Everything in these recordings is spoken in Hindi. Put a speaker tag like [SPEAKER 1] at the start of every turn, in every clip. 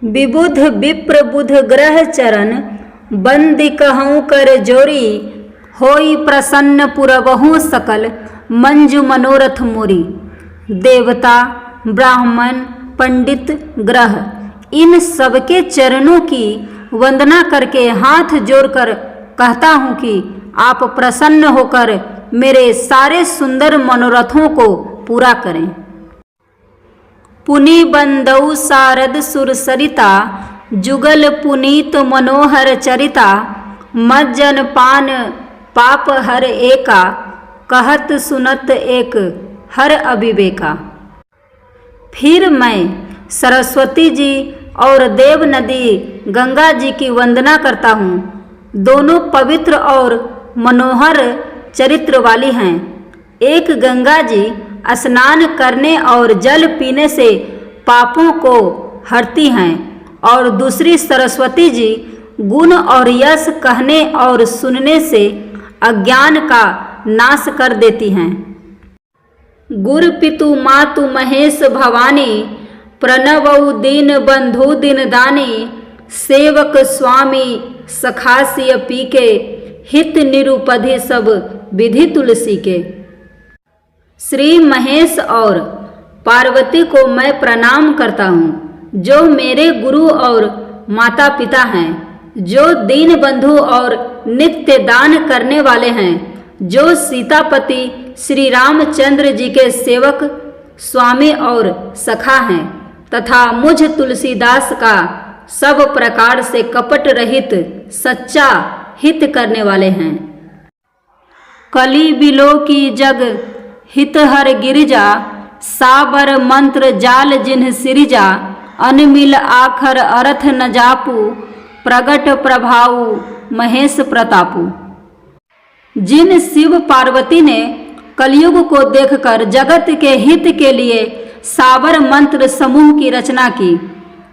[SPEAKER 1] विबुध विप्र बुध ग्रह चरण बंदी कहूँ कर जोरी, होई प्रसन्न पुरबहु सकल मंजु मनोरथ मोरी। देवता ब्राह्मण पंडित ग्रह इन सबके चरणों की वंदना करके हाथ जोड़कर कहता हूँ कि आप प्रसन्न होकर मेरे सारे सुंदर मनोरथों को पूरा करें। पुनि बंदौ शारद सुर सरिता, जुगल पुनीत मनोहर चरिता। मज्जन पान पाप हर एका, कहत सुनत एक हर अविवेका। फिर मैं सरस्वती जी और देव नदी गंगा जी की वंदना करता हूँ। दोनों पवित्र और मनोहर चरित्र वाली हैं। एक गंगा जी स्नान करने और जल पीने से पापों को हरती हैं और दूसरी सरस्वती जी गुण और यश कहने और सुनने से अज्ञान का नाश कर देती हैं। गुरु पितु मातु महेश भवानी, प्रणवौ दीन बंधु दिन दानी। सेवक स्वामी सखासिय पी के, हित निरुपधि सब विधि तुलसी के। श्री महेश और पार्वती को मैं प्रणाम करता हूँ, जो मेरे गुरु और माता पिता हैं, जो दीन बंधु और नित्य दान करने वाले हैं, जो सीतापति श्री रामचंद्र जी के सेवक स्वामी और सखा हैं, तथा मुझ तुलसीदास का सब प्रकार से कपट रहित सच्चा हित करने वाले हैं। कली बिलो की जग हित हर गिरिजा, साबर मंत्र जाल जिन्ह सिरिजा। अनमिल आखर अर्थ न जापू, प्रगट प्रभाऊ महेश प्रतापू। जिन शिव पार्वती ने कलयुग को देखकर जगत के हित के लिए साबर मंत्र समूह की रचना की,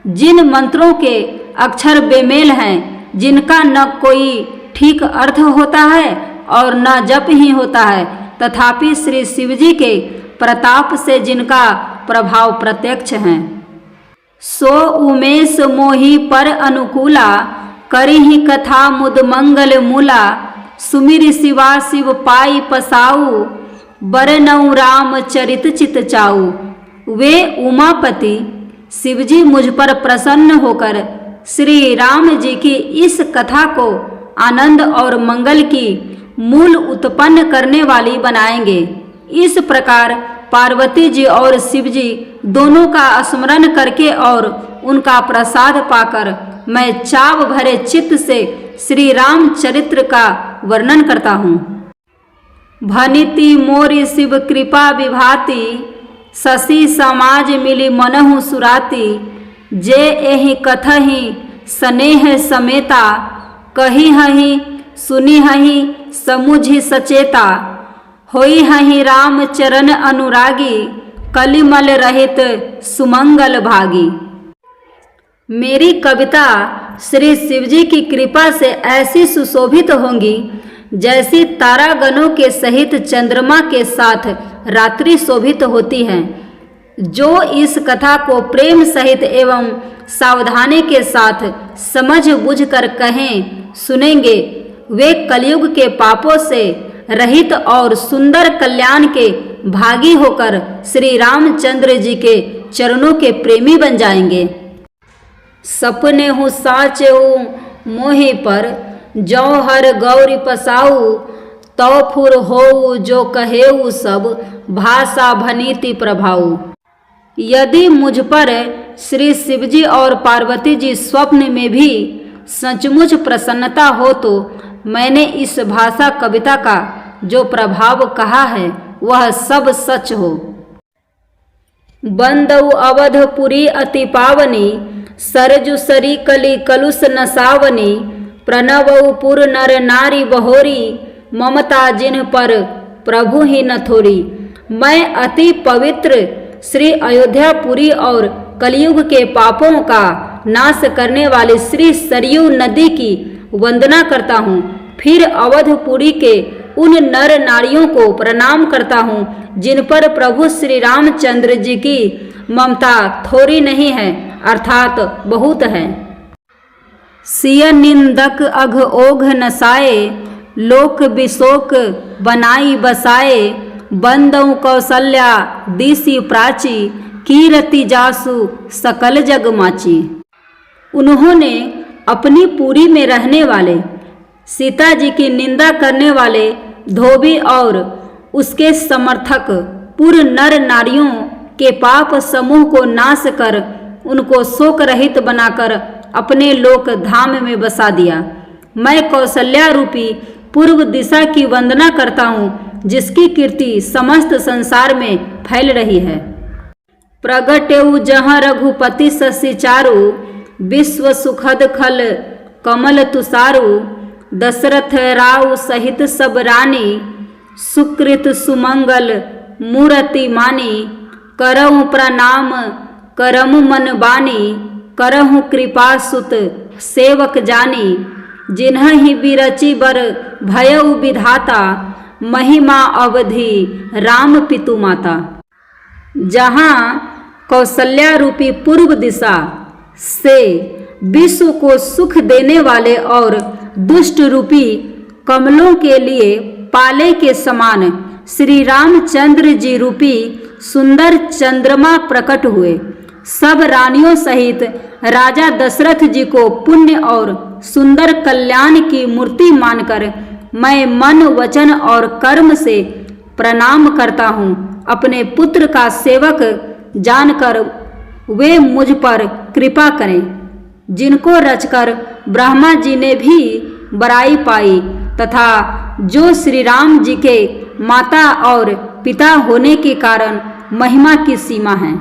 [SPEAKER 1] जिन मंत्रों के अक्षर बेमेल हैं, जिनका न कोई ठीक अर्थ होता है और न जप ही होता है, तथापि श्री शिवजी के प्रताप से जिनका प्रभाव प्रत्यक्ष है। सो उमेश मोहि पर अनुकूला, करिहि कथा मुद मंगल मूला। सुमिर शिवा शिव पाई पसाऊ, बरनऊ राम चरित चित चाऊ। वे उमापति शिवजी मुझ पर प्रसन्न होकर श्री राम जी की इस कथा को आनंद और मंगल की मूल उत्पन्न करने वाली बनाएंगे। इस प्रकार पार्वती जी और शिव जी दोनों का स्मरण करके और उनका प्रसाद पाकर मैं चाव भरे चित्त से श्री राम चरित्र का वर्णन करता हूँ। भनिति मोरि शिव कृपा विभाति, शशि समाज मिली मनहु सुराती। जे एहि कथहि स्नेह समेता, कही हहि सुनी हहि समुझि सचेता। होई हहि राम चरण अनुरागी, कलिमल रहित सुमंगल भागी। मेरी कविता श्री शिवजी की कृपा से ऐसी सुशोभित होंगी जैसी तारागणों के सहित चंद्रमा के साथ रात्रि शोभित होती है। जो इस कथा को प्रेम सहित एवं सावधानी के साथ समझ बूझ कर कहें सुनेंगे, वे कलयुग के पापों से रहित और सुंदर कल्याण के भागी होकर श्री रामचंद्र जी के चरणों के प्रेमी बन जाएंगे। सपने हूँ साचे हूँ मोहि पर, जो हर गौरी पसाऊ। तो फुर हो जो कहेऊ सब, भाषा भनीति प्रभाऊ। यदि मुझ पर श्री शिवजी और पार्वती जी स्वप्न में भी सचमुच प्रसन्नता हो तो मैंने इस भाषा कविता का जो प्रभाव कहा है वह सब सच हो। बंदौ अवधपुरी अति पावनी, सरजु सरी कली कलुष नसावनी। प्रणवौ पुर नर नारी बहोरी, ममता जिन्ह पर प्रभु ही न थोरी। मैं अति पवित्र श्री अयोध्यापुरी और कलयुग के पापों का नाश करने वाली श्री सरयू नदी की वंदना करता हूँ। फिर अवधपुरी के उन नर नारियों को प्रणाम करता हूँ जिन पर प्रभु श्री रामचंद्र जी की ममता थोड़ी नहीं है अर्थात बहुत है। सिय निंदक अघ ओघ नसाए, लोक विशोक बनाई बसाए, बंदऊ कौशल्या दिसी प्राची, कीरति जासु सकल जग माची। उन्होंने अपनी पुरी में रहने वाले सीता जी की निंदा करने वाले धोबी और उसके समर्थक पूर्व नर नारियों के पाप समूह को नाश कर उनको शोक रहित बनाकर अपने लोक धाम में बसा दिया। मैं कौशल्या रूपी पूर्व दिशा की वंदना करता हूँ, जिसकी कीर्ति समस्त संसार में फैल रही है। प्रगटेउ जहाँ रघुपति शशि चारु, विश्व सुखद खल कमल तुषारु, दशरथ राव सहित सब रानी, सुकृत सुमंगल मूर्ति मानी, करहु प्रणाम करमु मन बानी, करहु कृपा सुत सेवक जानी, जिन्हि बिरचि बर भयउ विधाता, महिमा अवधि राम पितु माता। जहाँ कौशल्या रूपी पूर्व दिशा से विश्व को सुख देने वाले और दुष्ट रूपी कमलों के लिए पाले के समान श्री रामचंद्र जी रूपी सुंदर चंद्रमा प्रकट हुए। सब रानियों सहित राजा दशरथ जी को पुण्य और सुंदर कल्याण की मूर्ति मानकर मैं मन वचन और कर्म से प्रणाम करता हूँ। अपने पुत्र का सेवक जानकर वे मुझ पर कृपा करें, जिनको रचकर ब्रह्मा जी ने भी बड़ाई पाई तथा जो श्री राम जी के माता और पिता होने के कारण महिमा की सीमा है।